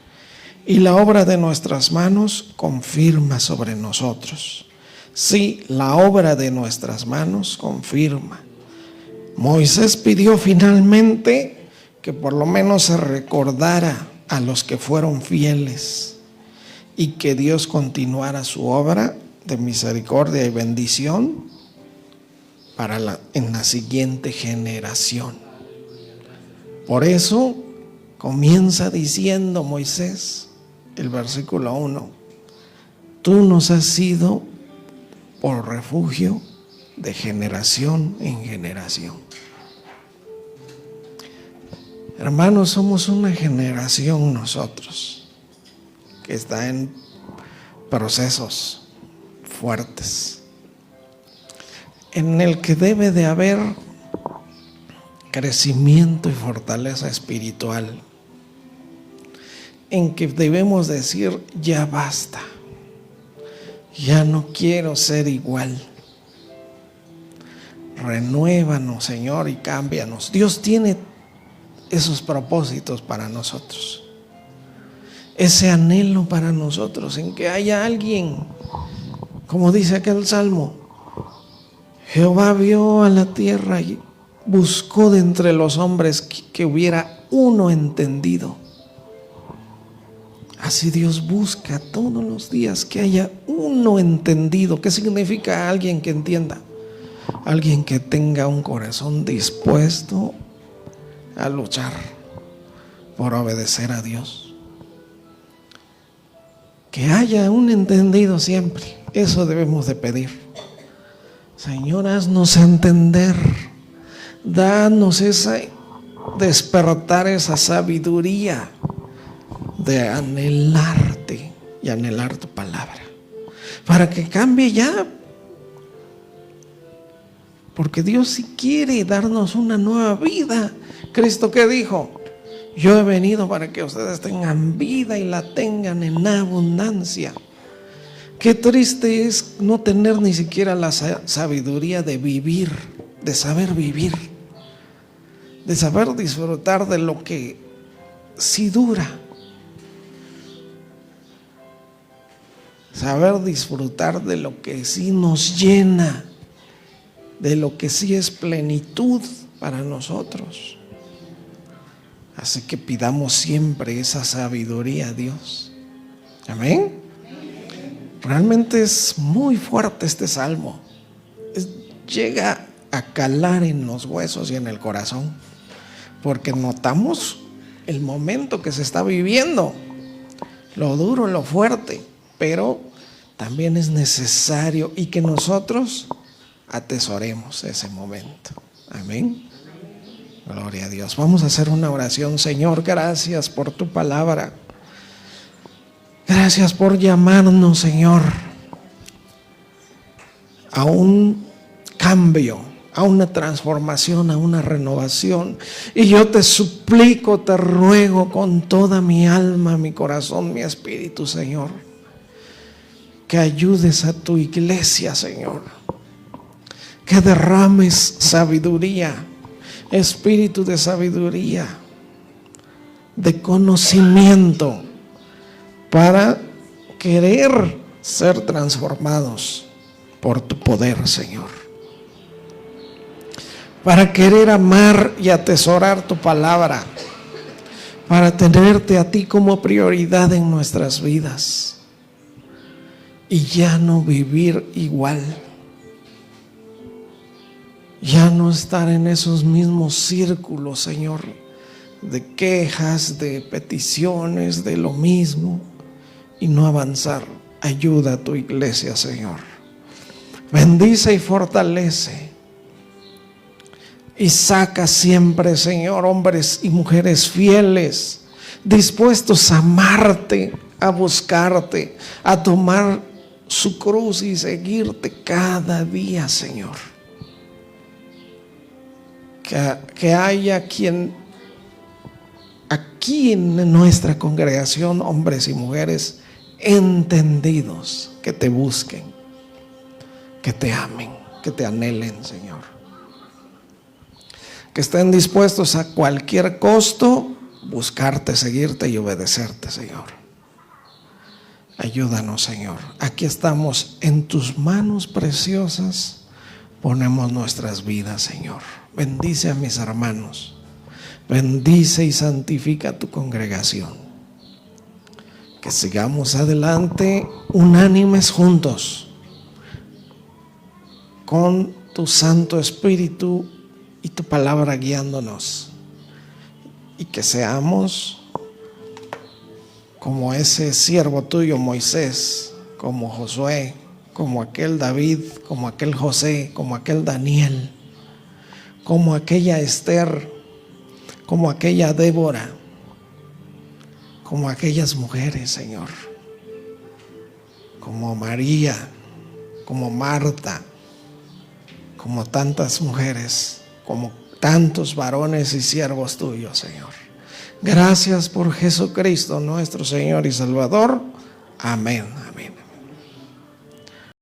y la obra de nuestras manos confirma sobre nosotros. Sí, la obra de nuestras manos confirma. Moisés pidió finalmente que por lo menos se recordara a los que fueron fieles y que Dios continuara su obra de misericordia y bendición en la siguiente generación. Por eso comienza diciendo Moisés, el versículo 1, tú nos has sido por refugio de generación en generación. Hermanos, somos una generación nosotros que está en procesos fuertes, en el que debe de haber crecimiento y fortaleza espiritual, en que debemos decir, ya basta, ya no quiero ser igual. Renuévanos, Señor, y cámbianos. Dios tiene esos propósitos para nosotros, ese anhelo para nosotros, en que haya alguien, como dice aquel salmo, Jehová vio a la tierra y buscó de entre los hombres que hubiera uno entendido. Así Dios busca todos los días que haya uno entendido. ¿Qué significa alguien que entienda? Alguien que tenga un corazón dispuesto a luchar por obedecer a Dios. Que haya un entendido siempre. Eso debemos de pedir. Señor, haznos entender. Danos despertar esa sabiduría de anhelarte y anhelar tu palabra, para que cambie ya. Porque Dios sí quiere darnos una nueva vida. Cristo, ¿qué dijo? Yo he venido para que ustedes tengan vida y la tengan en abundancia. Qué triste es no tener ni siquiera la sabiduría de vivir, de saber vivir, de saber disfrutar de lo que sí dura, saber disfrutar de lo que sí nos llena, de lo que sí es plenitud para nosotros. Así que pidamos siempre esa sabiduría a Dios. Amén. Realmente es muy fuerte este salmo. Llega a calar en los huesos y en el corazón, porque notamos el momento que se está viviendo, lo duro, lo fuerte, pero también es necesario y que nosotros atesoremos ese momento. Amén. Gloria a Dios. Vamos a hacer una oración. Señor, gracias por tu palabra. Gracias por llamarnos, Señor, a un cambio, a una transformación, a una renovación. Y yo te suplico, te ruego con toda mi alma, mi corazón, mi espíritu, Señor, que ayudes a tu iglesia, Señor, que derrames sabiduría, espíritu de sabiduría, de conocimiento, para querer ser transformados por tu poder, Señor. para querer amar y atesorar tu palabra, para tenerte a ti como prioridad en nuestras vidas y ya no vivir igual, ya no estar en esos mismos círculos, Señor, de quejas, de peticiones, de lo mismo y no avanzar. Ayuda a tu iglesia, Señor. Bendice y fortalece. Y saca siempre, Señor, hombres y mujeres fieles, dispuestos a amarte, a buscarte, a tomar su cruz y seguirte cada día, Señor. Que haya quien aquí en nuestra congregación, hombres y mujeres entendidos, que te busquen, que te amen, que te anhelen, Señor. Que estén dispuestos a cualquier costo buscarte, seguirte y obedecerte, Señor. Ayúdanos, Señor. Aquí estamos en tus manos preciosas. Ponemos nuestras vidas, Señor. Bendice a mis hermanos. Bendice y santifica tu congregación. Que sigamos adelante unánimes juntos con tu Santo Espíritu y tu palabra guiándonos, y que seamos como ese siervo tuyo Moisés, como Josué, como aquel David, como aquel José, como aquel Daniel, como aquella Esther, como aquella Débora, como aquellas mujeres, Señor, como María, como Marta, como tantas mujeres, como tantos varones y siervos tuyos, Señor. Gracias por Jesucristo, nuestro Señor y Salvador. Amén.